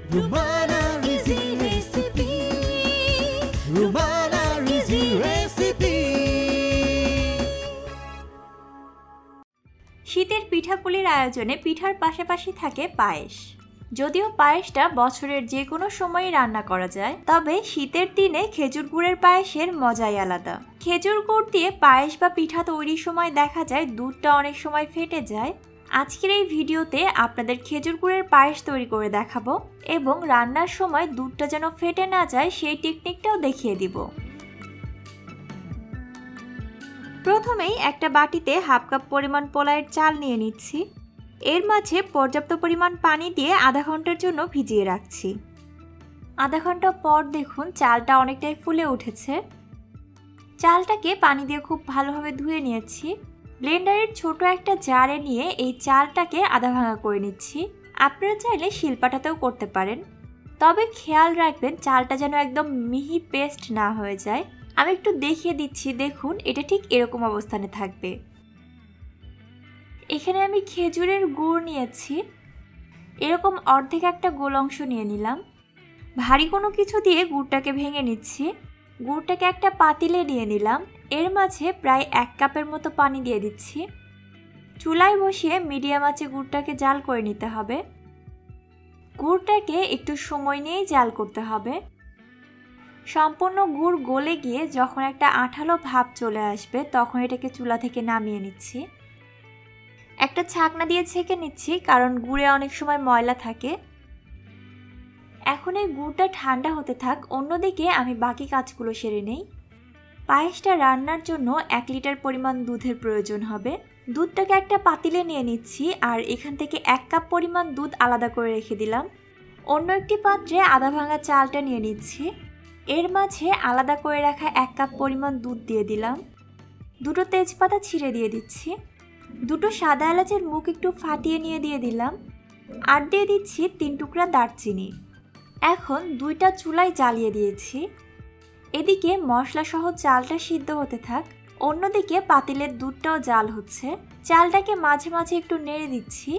Rumana Rizzi Recipe, Rumana Rizzi Recipe। শীতের পিঠাপুলির আয়োজনে পিঠার পাশাপাশি থাকে পায়েস। যদিও পায়েসটা বছরের যে কোনো সময়ই রান্না করা যায়, তবে শীতের দিনে খেজুর গুড়ের পায়েসের মজাই আলাদা। খেজুর গুড় দিয়ে পায়েস বা পিঠা তৈরির সময় দেখা যায় দুধটা অনেক সময় ফেটে যায়। আজকের এই ভিডিওতে আপনাদের খেজুর গুড়ের পায়েস তৈরি করে দেখাবো এবং রান্নার সময় দুধটা যেন ফেটে না যায় সেই টেকনিকটাও দেখিয়ে দিব। প্রথমেই একটা বাটিতে হাফ কাপ পরিমাণ পোলাওয়ের চাল নিয়ে নিচ্ছি। এর মাঝে পর্যাপ্ত পরিমাণ পানি দিয়ে আধা ঘন্টার জন্য ভিজিয়ে রাখছি। আধা ঘন্টা পর দেখুন চালটা অনেকটাই ফুলে উঠেছে। চালটাকে পানি দিয়ে খুব ভালোভাবে ধুয়ে নিয়েছি। ব্লেন্ডারের ছোট একটা জারে নিয়ে এই চালটাকে আধা ভাঙা করে নিচ্ছি। আপনারা চাইলে শিলপাটাতেও করতে পারেন, তবে খেয়াল রাখবেন চালটা যেন একদম মিহি পেস্ট না হয়ে যায়। আমি একটু দেখিয়ে দিচ্ছি, দেখুন এটা ঠিক এরকম অবস্থানে থাকবে। এখানে আমি খেজুরের গুড় নিয়েছি, এরকম অর্ধেক একটা গোল অংশ নিয়ে নিলাম। ভারী কোনো কিছু দিয়ে গুড়টাকে ভেঙে নিচ্ছি। গুড়টাকে একটা পাতিলে নিয়ে নিলাম। এর মাঝে প্রায় 1 কাপের মতো পানি দিয়ে দিচ্ছি। চুলায় বসিয়ে মিডিয়াম আঁচে গুড়টাকে জাল করে নিতে হবে। গুড়টাকে একটু সময় নিয়েই জাল করতে হবে। সম্পূর্ণ গুড় গলে গিয়ে যখন একটা আঠালো ভাব চলে আসবে তখন এটাকে চুলা থেকে নামিয়ে নিচ্ছি। একটা ছাকনা দিয়ে ছেঁকে নিচ্ছি, কারণ গুড়ে অনেক সময় ময়লা থাকে। এখন এই গুড়টা ঠান্ডা হতে থাক, অন্যদিকে আমি বাকি কাজগুলো সেরে নেই। পায়েসটা রান্নার জন্য 1 লিটার পরিমাণ দুধের প্রয়োজন হবে। দুধটাকে একটা পাতিলে নিয়ে নিচ্ছি আর এখান থেকে 1 কাপ পরিমাণ দুধ আলাদা করে রেখে দিলাম। অন্য একটি পাত্রে আধা ভাঙা চালটা নিয়ে নিচ্ছি। এর মাঝে আলাদা করে রাখা 1 কাপ পরিমাণ দুধ দিয়ে দিলাম। 2টো তেজপাতা ছিঁড়ে দিয়ে দিচ্ছি। 2টো সাদা এলাচের মুখ একটু ফাটিয়ে নিয়ে দিয়ে দিলাম। আর দিয়ে দিচ্ছি 3 টুকরা দারচিনি। এখন 2টা চুলায় জ্বালিয়ে দিয়েছি। এদিকে মশলা সহ চালটা সিদ্ধ হতে থাক, অন্যদিকে পাতিলের দুধটাও জাল হচ্ছে। চালটাকে মাঝে মাঝে একটু নেড়ে দিচ্ছি।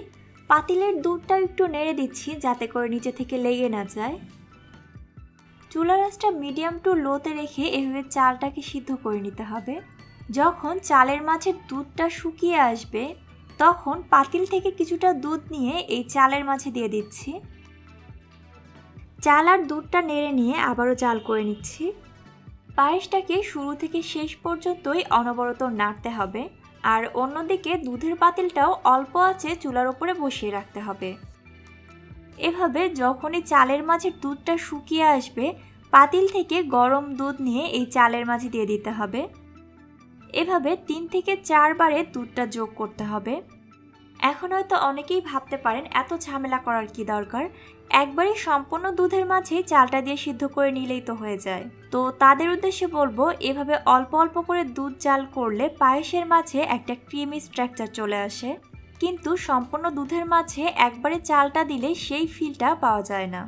পাতিলের দুধটাও একটু নেড়ে দিচ্ছি যাতে করে নিচে থেকে লেগে না যায়। চুলার আঁচটা মিডিয়াম টু লোতে রেখে এভাবে চালটাকে সিদ্ধ করে নিতে হবে। যখন চালের মাঝের দুধটা শুকিয়ে আসবে তখন পাতিল থেকে কিছুটা দুধ নিয়ে এই চালের মাঝে দিয়ে দিচ্ছি। চাল আর দুধটা নেড়ে নিয়ে আবারও জাল করে নিচ্ছি। পায়েসটাকে শুরু থেকে শেষ পর্যন্তই অনবরত নাড়তে হবে, আর অন্যদিকে দুধের পাতিলটাও অল্প আঁচে চুলার উপরে বসিয়ে রাখতে হবে। এভাবে যখনই চালের মাঝে দুধটা শুকিয়ে আসবে পাতিল থেকে গরম দুধ নিয়ে এই চালের মাঝে দিয়ে দিতে হবে। এভাবে 3 থেকে 4 বারে দুধটা যোগ করতে হবে। এখন হয়তো অনেকেই ভাবতে পারেন এত ঝামেলা করার কি দরকার, একবারই সম্পূর্ণ দুধের মাঝে চালটা দিয়ে সিদ্ধ করে নিলেই তো হয়ে যায়। তো তাদের উদ্দেশ্যে বলবো, এভাবে অল্প অল্প করে দুধ জাল করলে পায়েসের মাঝে একটা ক্রিমি স্ট্রাকচার চলে আসে, কিন্তু সম্পূর্ণ দুধের মাঝে একবারে চালটা দিলে সেই ফিলটা পাওয়া যায় না।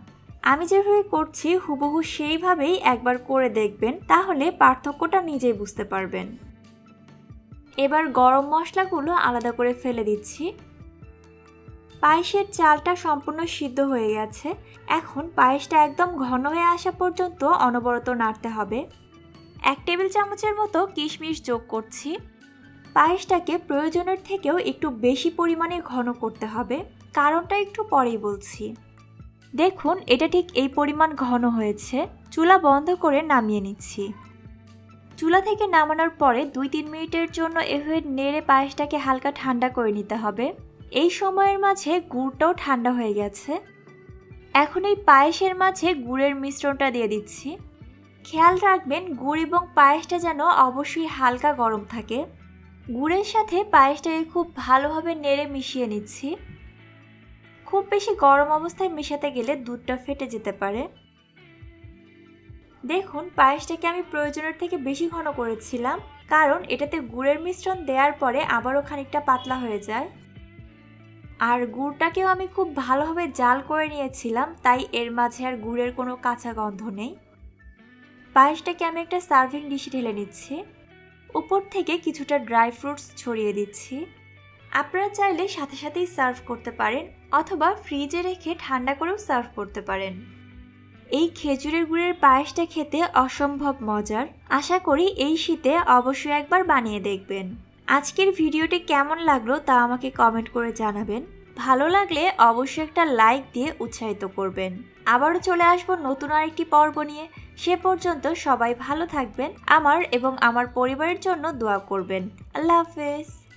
আমি যেভাবে করছি হুবহু সেইভাবেই একবার করে দেখবেন, তাহলে পার্থক্যটা নিজেই বুঝতে পারবেন। এবার গরম মশলাগুলো আলাদা করে ফেলে দিচ্ছি। পায়েসের চালটা সম্পূর্ণ সিদ্ধ হয়ে গেছে। এখন পায়েসটা একদম ঘন হয়ে আসা পর্যন্ত অনবরত নাড়তে হবে। 1 টেবিল চামচের মতো কিশমিশ যোগ করছি। পায়েসটাকে প্রয়োজনের থেকেও একটু বেশি পরিমাণে ঘন করতে হবে, কারণটা একটু পরেই বলছি। দেখুন এটা ঠিক এই পরিমাণ ঘন হয়েছে। চুলা বন্ধ করে নামিয়ে নিচ্ছি। চুলা থেকে নামানোর পরে 2-3 মিনিটের জন্য এভাবে নেড়ে পায়েসটাকে হালকা ঠান্ডা করে নিতে হবে। এই সময়ের মাঝে গুড়টাও ঠান্ডা হয়ে গেছে। এখন এই পায়েসের মাঝে গুড়ের মিশ্রণটা দিয়ে দিচ্ছি। খেয়াল রাখবেন গুড় এবং পায়েসটা যেন অবশ্যই হালকা গরম থাকে। গুড়ের সাথে পায়েসটাকে খুব ভালোভাবে নেড়ে মিশিয়ে নিচ্ছি। খুব বেশি গরম অবস্থায় মেশাতে গেলে দুধটা ফেটে যেতে পারে। দেখুন পায়েসটাকে আমি প্রয়োজনের থেকে বেশি ঘন করেছিলাম, কারণ এটাতে গুড়ের মিশ্রণ দেওয়ার পরে আবারও খানিকটা পাতলা হয়ে যায়। আর গুড়টাকেও আমি খুব ভালোভাবে জাল করে নিয়েছিলাম, তাই এর মাঝে আর গুড়ের কোনো কাঁচা গন্ধ নেই। পায়েসটাকে আমি একটা সার্ভিং ডিশে ঢেলে নিচ্ছি। উপর থেকে কিছুটা ড্রাই ফ্রুটস ছড়িয়ে দিচ্ছি। আপনারা চাইলে সাথে সাথেই সার্ভ করতে পারেন, অথবা ফ্রিজে রেখে ঠান্ডা করেও সার্ভ করতে পারেন। এই খেজুরের গুড়ের পায়েসটা খেতে অসম্ভব মজার। আশা করি এই শীতে অবশ্যই একবার বানিয়ে দেখবেন। আজকের ভিডিওটি কেমন লাগলো তা আমাকে কমেন্ট করে জানাবেন। ভালো লাগলে অবশ্যই একটা লাইক দিয়ে উৎসাহিত করবেন। আবারও চলে আসবো নতুন আরেকটি পর্ব নিয়ে। সে পর্যন্ত সবাই ভালো থাকবেন, আমার এবং আমার পরিবারের জন্য দোয়া করবেন। আল্লাহ হাফেজ।